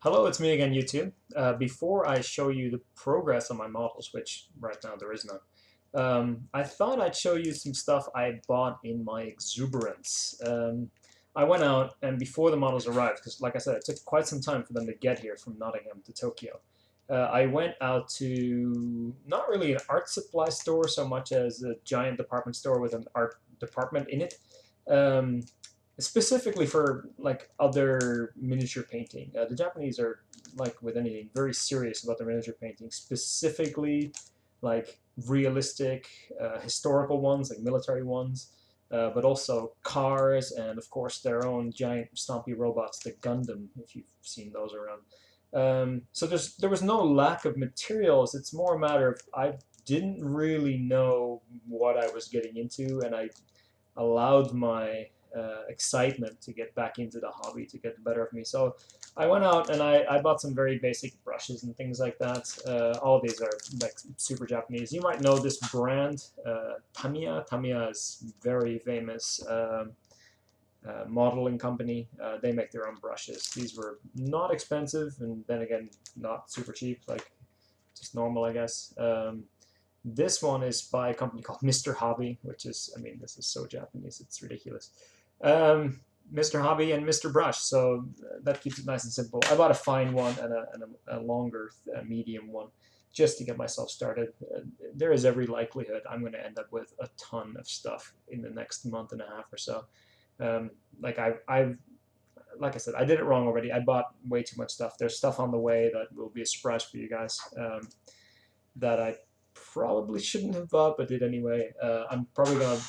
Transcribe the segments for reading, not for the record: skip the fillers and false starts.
Hello, it's me again, YouTube. Before I show you the progress on my models, which right now there is none, I thought I'd show you some stuff I bought in my exuberance. I went out, and before the models arrived, because like I said, it took quite some time for them to get here from Nottingham to Tokyo. I went out to not really an art supply store so much as a giant department store with an art department in it. Um, Specifically for like other miniature painting. The Japanese are, like with anything, very serious about their miniature painting, specifically like realistic historical ones, like military ones, but also cars and of course their own giant stompy robots, the Gundam, if you've seen those around. So there was no lack of materials. It's more a matter of I didn't really know what I was getting into, and I allowed my excitement to get back into the hobby to get the better of me. So I went out and I bought some very basic brushes and things like that. All of these are like super Japanese. You might know this brand, Tamiya. Tamiya is very famous modeling company. They make their own brushes. These were not expensive, and then again, not super cheap, like just normal, I guess. This one is by a company called Mr. Hobby, which is, I mean, this is so Japanese, it's ridiculous. Mr. Hobby and Mr. Brush, so that keeps it nice and simple. I bought a fine one and a longer, medium one, just to get myself started. There is every likelihood I'm going to end up with a ton of stuff in the next month and a half or so. Um, like like I said, I did it wrong already. I bought way too much stuff. There's stuff on the way that will be a surprise for you guys. That I probably shouldn't have bought, but did anyway. I'm probably gonna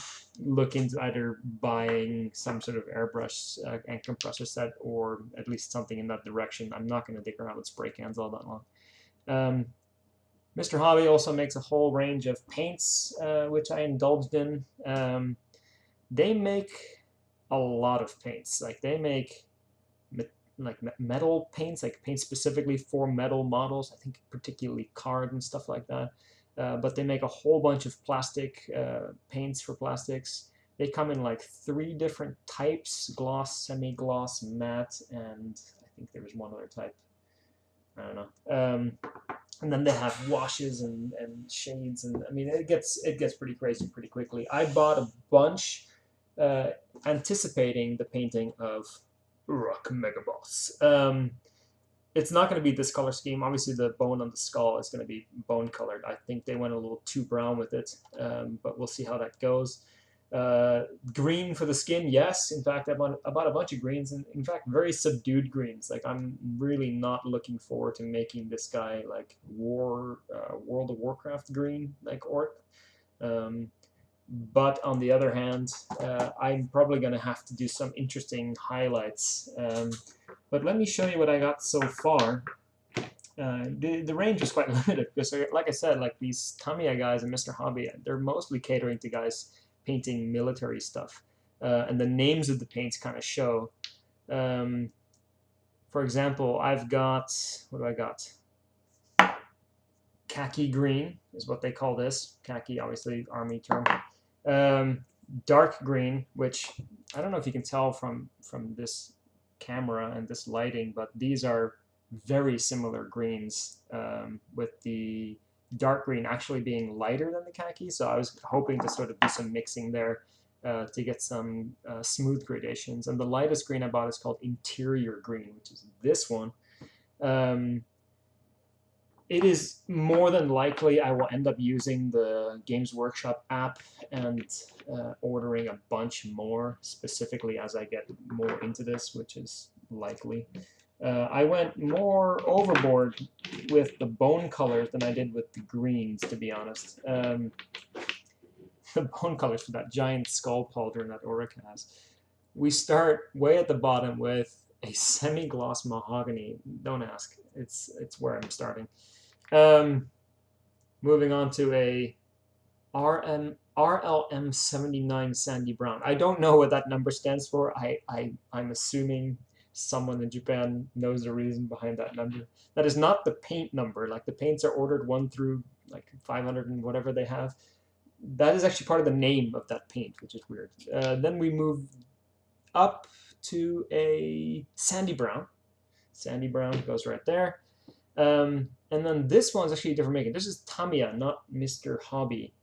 look into either buying some sort of airbrush and compressor set, or at least something in that direction. I'm not gonna dick around with spray cans all that long. Um, Mr. Hobby also makes a whole range of paints, which I indulged in. They make a lot of paints. Like they make like metal paints, like paints specifically for metal models. I think particularly card and stuff like that. But they make a whole bunch of plastic paints for plastics. They come in like three different types: gloss, semi-gloss, matte, and I think there was one other type. I don't know. And then they have washes and shades, and I mean it gets pretty crazy pretty quickly. I bought a bunch, uh, anticipating the painting of Uruk Megaboss. It's not going to be this color scheme. Obviously, the bone on the skull is going to be bone colored. I think they went a little too brown with it, but we'll see how that goes. Green for the skin, yes. In fact, I bought a bunch of greens, and in fact, very subdued greens. Like I'm really not looking forward to making this guy like World of Warcraft green, like orc. Um, but on the other hand, I'm probably going to have to do some interesting highlights. But let me show you what I got so far. The range is quite limited because, like I said, like these Tamiya guys and Mr. Hobby, they're mostly catering to guys painting military stuff. And the names of the paints kind of show. Um, for example, I've got, what do I got? Khaki green is what they call this. Khaki, obviously, army term. Um, Dark green, which I don't know if you can tell from this camera and this lighting, but these are very similar greens, with the dark green actually being lighter than the khaki. So I was hoping to sort of do some mixing there to get some smooth gradations. And the lightest green I bought is called Interior Green, which is this one. Um, it is more than likely I will end up using the Games Workshop app and ordering a bunch more, specifically as I get more into this, which is likely. I went more overboard with the bone colors than I did with the greens, to be honest. The bone colors for that giant skull pauldron that Auric has. We start way at the bottom with a semi-gloss mahogany. Don't ask. It's where I'm starting. Um, Moving on to a RLM 79 Sandy Brown. I don't know what that number stands for. I'm assuming someone in Japan knows the reason behind that number. That is not the paint number. Like the paints are ordered 1 through like 500 and whatever they have. That is actually part of the name of that paint, which is weird. Then we move up to a Sandy Brown. sandy brown goes right there. And then this one's actually a different maker. This is Tamiya, not Mr. Hobby.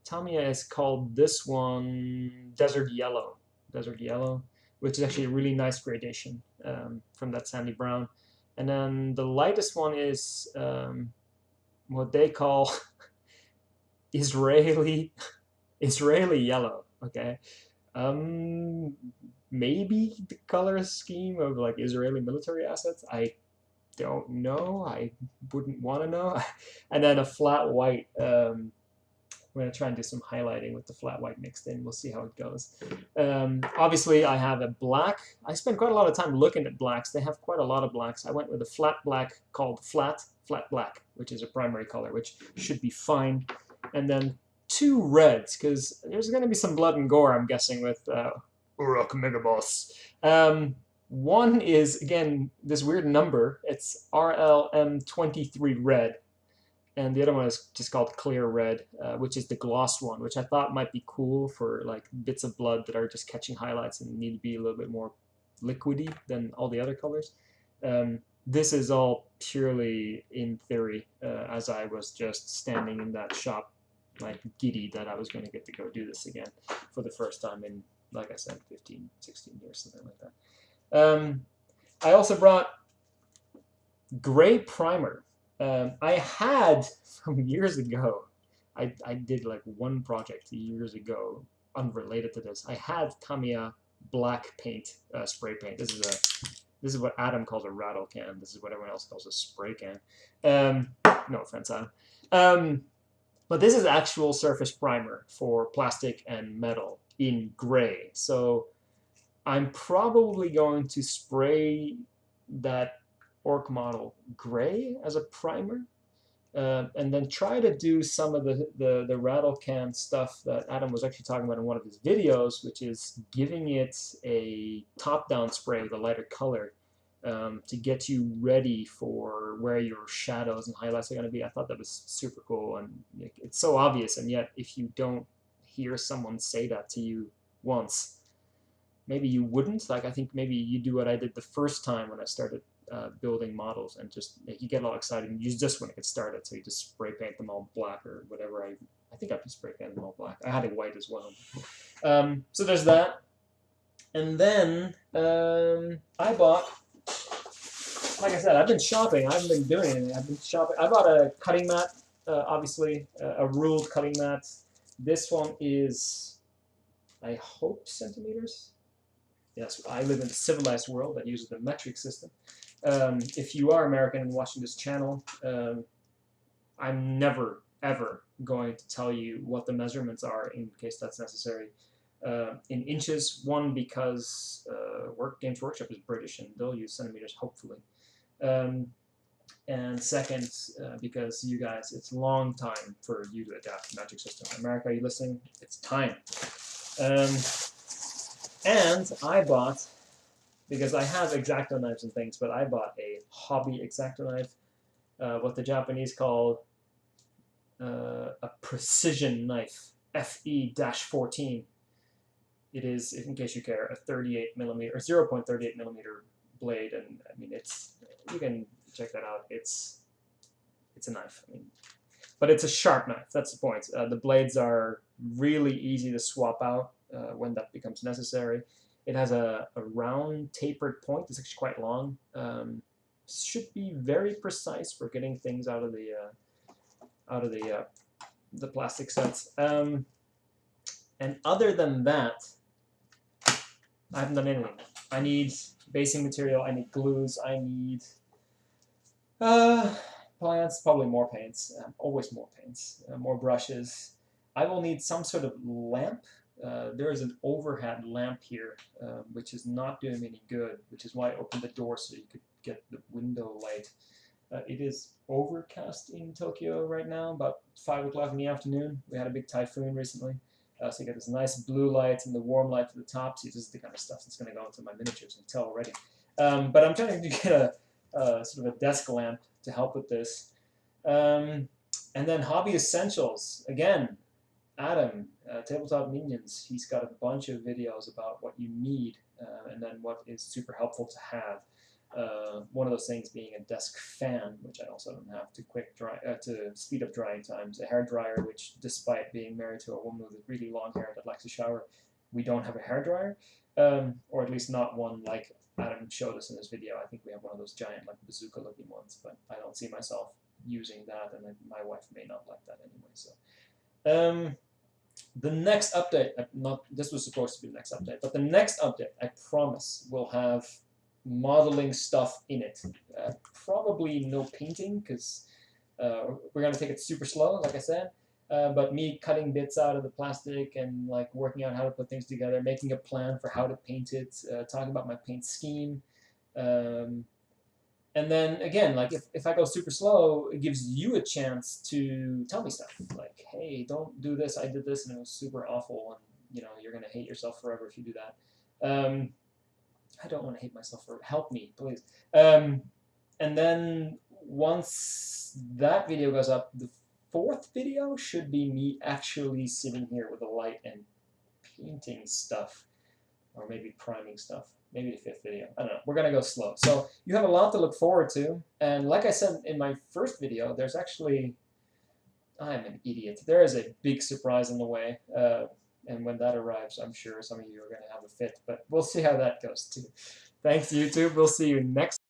Tamiya is called this one Desert Yellow, which is actually a really nice gradation from that sandy brown. And then the lightest one is what they call Israeli yellow. Okay, maybe the color scheme of like Israeli military assets. I don't know. I wouldn't want to know. And then a flat white. We're going to try and do some highlighting with the flat white mixed in. We'll see how it goes. Obviously, I have a black. I spent quite a lot of time looking at blacks. They have quite a lot of blacks. I went with a flat black called flat black, which is a primary color, which should be fine. And then 2 reds, because there's going to be some blood and gore, I'm guessing, with Uruk Megaboss. One is, again, this weird number. It's RLM23 red. And the other one is just called Clear Red, which is the gloss one, which I thought might be cool for like bits of blood that are just catching highlights and need to be a little bit more liquidy than all the other colors. This is all purely in theory, as I was just standing in that shop, like giddy that I was going to get to go do this again for the first time in, like I said, 15, 16 years, something like that. I also brought gray primer. I had from years ago, I did like one project years ago unrelated to this. I had Tamiya black paint, spray paint. This is what Adam calls a rattle can. This is what everyone else calls a spray can. No offense, Adam. But this is actual surface primer for plastic and metal in gray. So I'm probably going to spray that Orc model gray as a primer, and then try to do some of the rattle can stuff that Adam was actually talking about in one of his videos, which is giving it a top-down spray with a lighter color to get you ready for where your shadows and highlights are going to be. I thought that was super cool, and it's so obvious, and yet if you don't hear someone say that to you once, maybe you wouldn't. Like, I think maybe you do what I did the first time when I started building models, and just you get all excited and you just want to get started, so you just spray paint them all black or whatever. I think I just spray painted them all black. I had it white as well. So there's that. And then I bought, like I said, I've been shopping. I haven't been doing anything. I've been shopping. I bought a cutting mat, obviously, a ruled cutting mat. This one is, I hope, centimeters. Yes, I live in a civilized world that uses the metric system. If you are American and watching this channel, I'm never, ever going to tell you what the measurements are in case that's necessary. In inches, one, because Games Workshop is British and they'll use centimeters, hopefully. And second, because you guys, it's a long time for you to adapt to the metric system. America, are you listening? It's time. And I bought, because I have X-Acto knives and things, but I bought a hobby X-Acto knife, what the Japanese call a precision knife, FE-14. It is, in case you care, a 38 millimeter, or 0.38 millimeter blade, and I mean, you can check that out. It's a knife. I mean, but it's a sharp knife. That's the point. The blades are really easy to swap out when that becomes necessary. It has a round tapered point. It's actually quite long. Should be very precise for getting things out of the plastic sets. And other than that, I haven't done anything. I need basing material. I need glues. I need plants. Probably more paints. Always more paints. More brushes. I will need some sort of lamp. There is an overhead lamp here, which is not doing me any good, which is why I opened the door so you could get the window light. It is overcast in Tokyo right now, about 5 o'clock in the afternoon. We had a big typhoon recently, so you get this nice blue light and the warm light to the top. See, this is the kind of stuff that's going to go into my miniatures, you can tell already. But I'm trying to get a sort of a desk lamp to help with this. And then hobby essentials. Again, Adam, Tabletop Minions, he's got a bunch of videos about what you need and then what is super helpful to have. One of those things being a desk fan, which I also don't have to speed up drying times. A hair dryer, which despite being married to a woman with really long hair that likes to shower, we don't have a hair dryer, or at least not one like Adam showed us in this video. I think we have one of those giant like bazooka looking ones, but I don't see myself using that, and my wife may not like that anyway. So the next update, this was supposed to be the next update, but the next update, I promise, will have modeling stuff in it. Probably no painting, because we're going to take it super slow, like I said. But me cutting bits out of the plastic and like working out how to put things together, making a plan for how to paint it, talking about my paint scheme. And then again, like if I go super slow, it gives you a chance to tell me stuff. Like, hey, don't do this. I did this and it was super awful, and you're gonna hate yourself forever if you do that. I don't want to hate myself forever. Help me, please. And then once that video goes up, the fourth video should be me actually sitting here with a light and painting stuff, or maybe priming stuff. Maybe the fifth video. I don't know. We're going to go slow. So you have a lot to look forward to. And like I said in my first video, there's actually... I'm an idiot. There is a big surprise in the way. And when that arrives, I'm sure some of you are going to have a fit. But we'll see how that goes too. Thanks, YouTube. We'll see you next